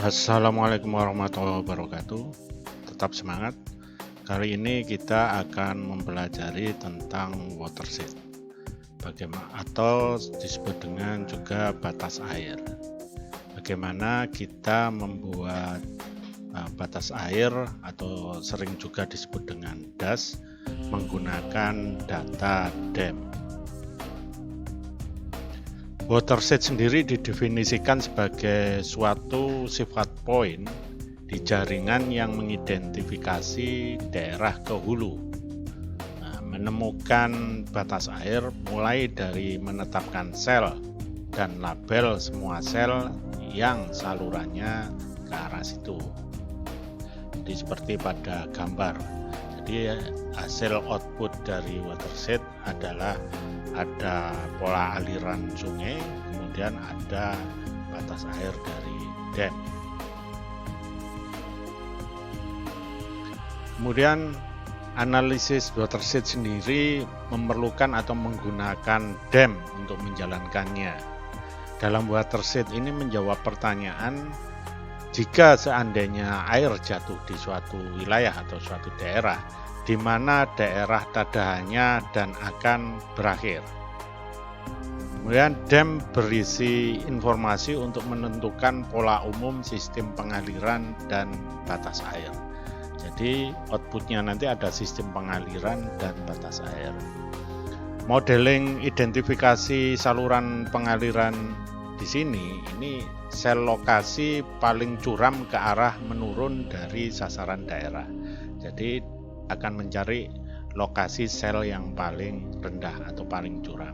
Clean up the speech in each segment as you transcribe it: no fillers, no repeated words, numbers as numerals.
Assalamualaikum warahmatullahi wabarakatuh. Tetap semangat. Kali ini kita akan mempelajari tentang watershed. Bagaimana atau disebut dengan juga batas air. Bagaimana kita membuat batas air atau sering juga disebut dengan das menggunakan data dam. Watershed sendiri didefinisikan sebagai suatu sifat poin di jaringan yang mengidentifikasi daerah ke hulu. Menemukan batas air mulai dari menetapkan sel dan label semua sel yang salurannya ke arah situ. Jadi seperti pada gambar. Jadi hasil output dari watershed adalah ada pola aliran sungai, kemudian ada batas air dari dam. Kemudian analisis watershed sendiri memerlukan atau menggunakan dam untuk menjalankannya. Dalam watershed ini menjawab pertanyaan, jika seandainya air jatuh di suatu wilayah atau suatu daerah, di mana daerah tadahannya dan akan berakhir. Kemudian dam berisi informasi untuk menentukan pola umum sistem pengaliran dan batas air. Jadi outputnya nanti ada sistem pengaliran dan batas air. Modeling identifikasi saluran pengaliran di sini, ini sel lokasi paling curam ke arah menurun dari sasaran daerah. Jadi akan mencari lokasi sel yang paling rendah atau paling curam.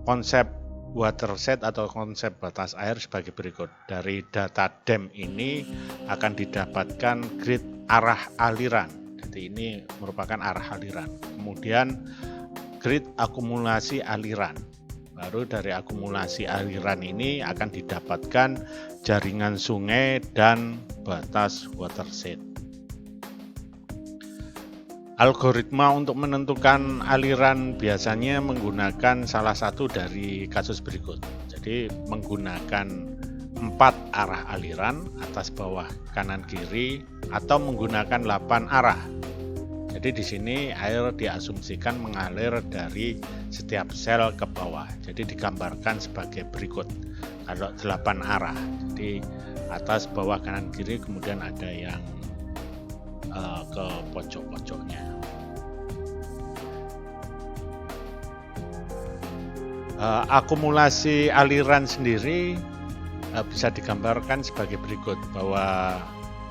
Konsep watershed atau konsep batas air sebagai berikut. Dari data dam ini akan didapatkan grid arah aliran. Jadi ini merupakan arah aliran. Kemudian grid akumulasi aliran. Baru dari akumulasi aliran ini akan didapatkan jaringan sungai dan batas watershed. Algoritma untuk menentukan aliran biasanya menggunakan salah satu dari kasus berikut. Jadi menggunakan 4 arah aliran, atas bawah kanan kiri, atau menggunakan 8 arah. Jadi di sini air diasumsikan mengalir dari setiap sel ke bawah. Jadi digambarkan sebagai berikut. Kalau 8 arah, jadi atas bawah kanan kiri, kemudian ada yang ke pojok-pojoknya. Akumulasi aliran sendiri bisa digambarkan sebagai berikut, bahwa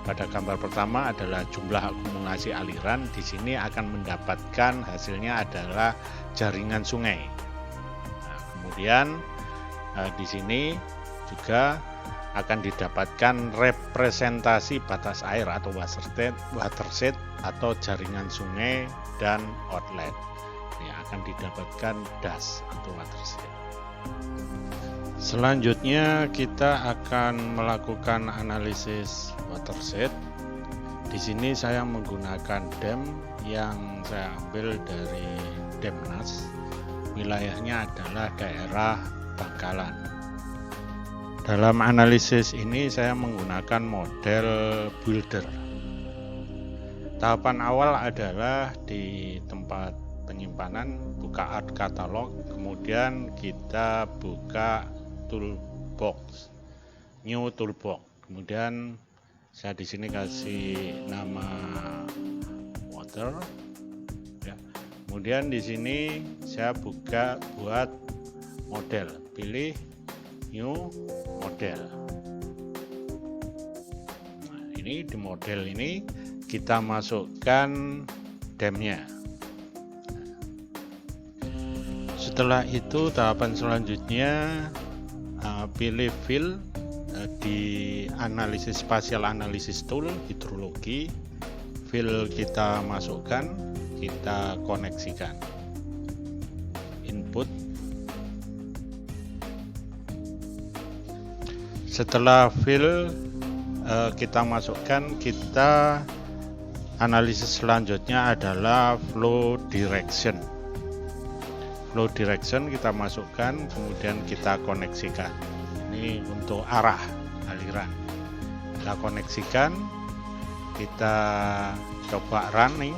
pada gambar pertama adalah jumlah akumulasi aliran. Di sini akan mendapatkan hasilnya adalah jaringan sungai. Kemudian di sini juga akan didapatkan representasi batas air atau watershed atau jaringan sungai dan outlet. Ini akan didapatkan das atau watershed. Selanjutnya kita akan melakukan analisis watershed. Di sini saya menggunakan dam yang saya ambil dari Demnas. Wilayahnya adalah daerah Bangkalan. Dalam analisis ini saya menggunakan model builder. Tahapan awal adalah di tempat penyimpanan, buka art catalog, kemudian kita buka toolbox, new toolbox. Kemudian saya di sini kasih nama water. Ya. Kemudian di sini saya buat model, pilih new model. Nah, ini di model ini kita masukkan damnya. Setelah itu tahapan selanjutnya pilih fill di analisis spatial analysis tool hidrologi. Fill kita masukkan, kita koneksikan. Input. Setelah fill kita masukkan, kita analisis selanjutnya adalah flow direction. Flow direction kita masukkan, kemudian kita koneksikan. Ini untuk arah. aliran. Kita koneksikan, kita coba running.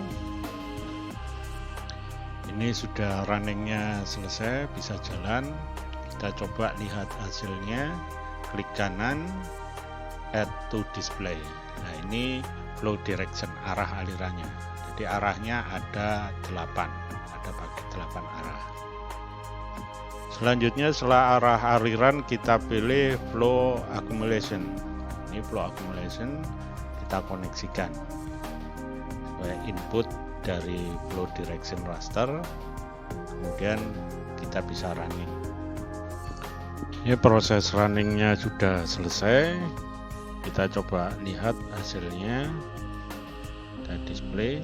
Ini sudah runningnya selesai, bisa jalan. Kita coba lihat hasilnya, klik kanan, add to display. Nah, ini flow direction, arah alirannya. Jadi arahnya ada 8, ada pakai 8 arah. Selanjutnya setelah arah aliran kita pilih flow accumulation. Ini flow accumulation kita koneksikan supaya input dari flow direction raster, kemudian kita bisa running. Ini proses runningnya sudah selesai. Kita coba lihat hasilnya, kita display.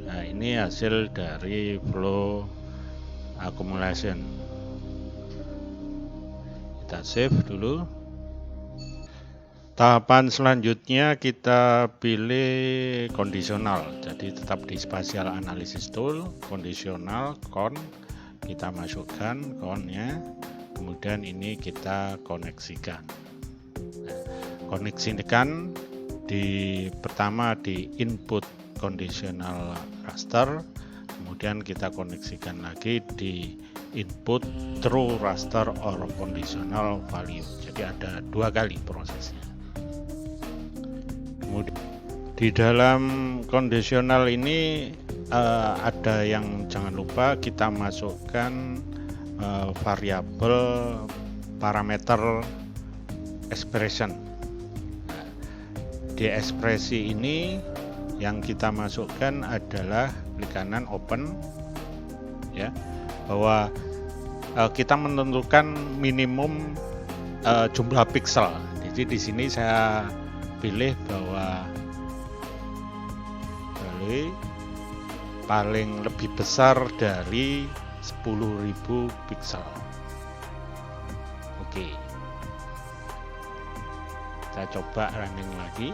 Nah, ini hasil dari flow accumulation. Kita save dulu. Tahapan selanjutnya kita pilih kondisional. Jadi tetap di spatial analysis tool, kondisional, con, kita masukkan connya, kemudian ini kita koneksikan. Nah, koneksikan pertama di input conditional raster, kemudian kita koneksikan lagi di input true raster or conditional value. Jadi ada 2 kali prosesnya. Kemudian di dalam kondisional ini ada yang jangan lupa kita masukkan variabel parameter expression. Nah, di ekspresi ini yang kita masukkan adalah klik kanan open, ya, bahwa kita menentukan minimum jumlah pixel. Jadi di sini saya pilih bahwa paling lebih besar dari 10.000 pixel. Oke, kita coba running lagi.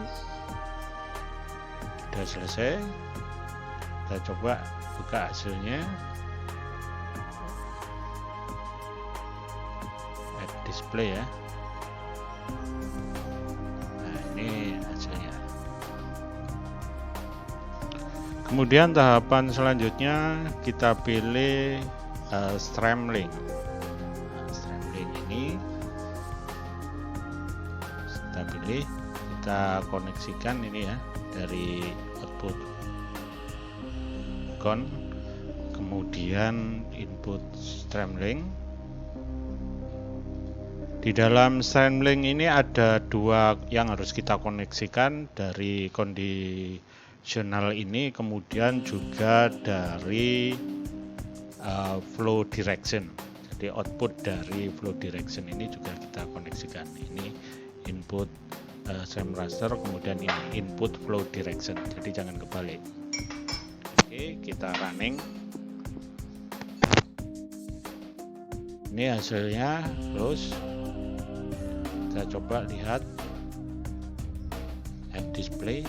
Sudah selesai. Kita coba buka hasilnya. Add display ya. Nah, ini hasilnya. Kemudian tahapan selanjutnya kita pilih streamlink. Nah, streamlink ini kita pilih, kita koneksikan ini ya dari output con, kemudian input streamlink. Di dalam streamlink ini ada 2 yang harus kita koneksikan, dari kondisional ini, kemudian juga dari flow direction. Jadi output dari flow direction ini juga kita koneksikan. Ini input stream raster, kemudian ini input flow direction. Jadi jangan kebalik. Oke, kita running. Ini hasilnya close. Kita coba lihat add display.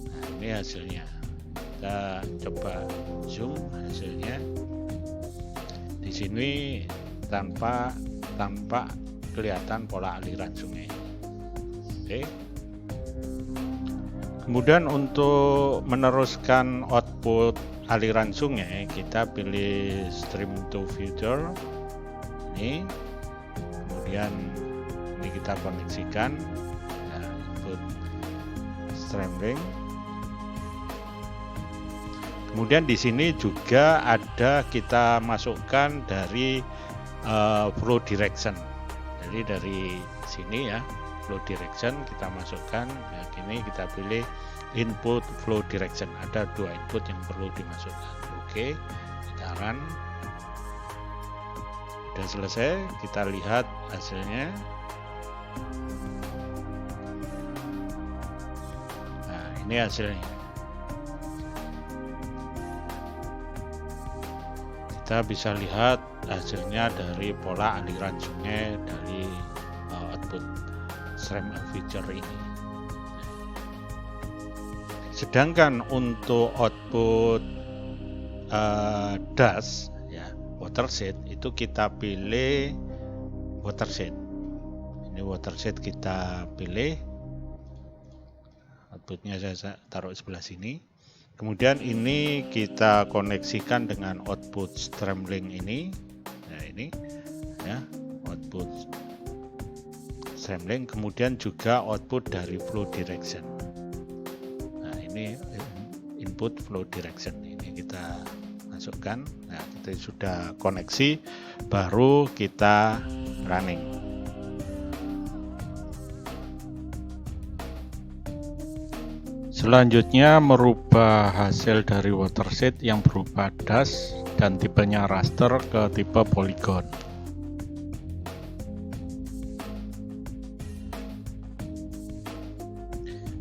Nah, ini hasilnya. Kita coba zoom hasilnya. Di sini tanpa kelihatan pola aliran sungai. Oke. Kemudian untuk meneruskan output aliran sungai, kita pilih stream to future. Ini. Kemudian ini kita koneksikan. Nah, input streamlink. Kemudian di sini juga ada kita masukkan dari flow direction. Jadi dari sini ya, flow direction kita masukkan. Nah, ini kita pilih input flow direction. Ada 2 input yang perlu dimasukkan. Oke, kita run. Sudah selesai, kita lihat hasilnya. Nah, ini hasilnya. Kita bisa lihat hasilnya dari pola aliran sungai dari output stream feature ini. Sedangkan untuk output dash ya, watershed, itu kita pilih watershed. Ini watershed kita pilih, outputnya saya taruh sebelah sini. Kemudian ini kita koneksikan dengan output Streamlink ini. Nah ini ya, output Streamlink, kemudian juga output dari flow direction. Nah ini input flow direction, ini kita masukkan. Nah kita sudah koneksi, baru kita running. Selanjutnya merubah hasil dari watershed yang berupa dash dan tipenya raster ke tipe polygon.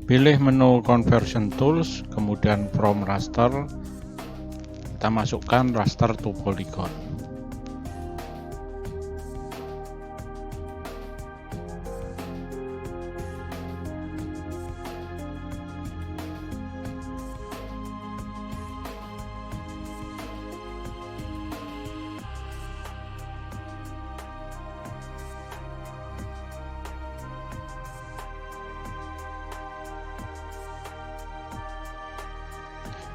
Pilih menu conversion tools, kemudian from raster kita masukkan raster to polygon.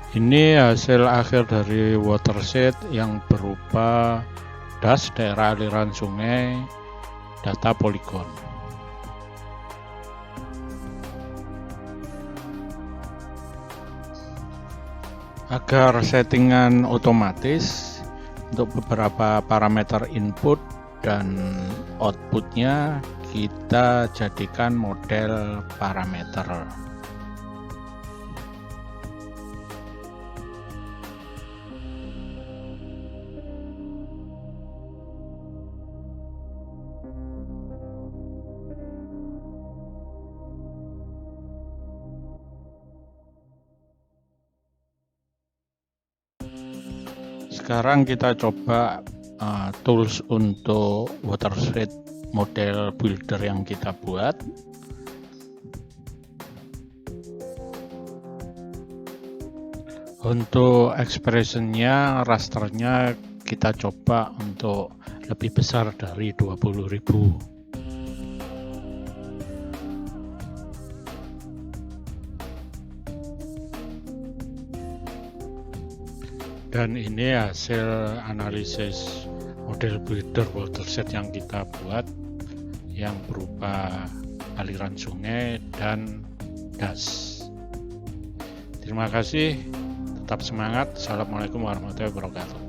Ini hasil akhir dari watershed yang berupa dash daerah aliran sungai, data polygon. Agar settingan otomatis untuk beberapa parameter input dan outputnya kita jadikan model parameter. Sekarang kita coba tools untuk watershed model builder yang kita buat. Untuk expressionnya, rasternya kita coba untuk lebih besar dari 20.000. Dan ini hasil analisis model builder watershed yang kita buat, yang berupa aliran sungai dan dash. Terima kasih, tetap semangat. Assalamualaikum warahmatullahi wabarakatuh.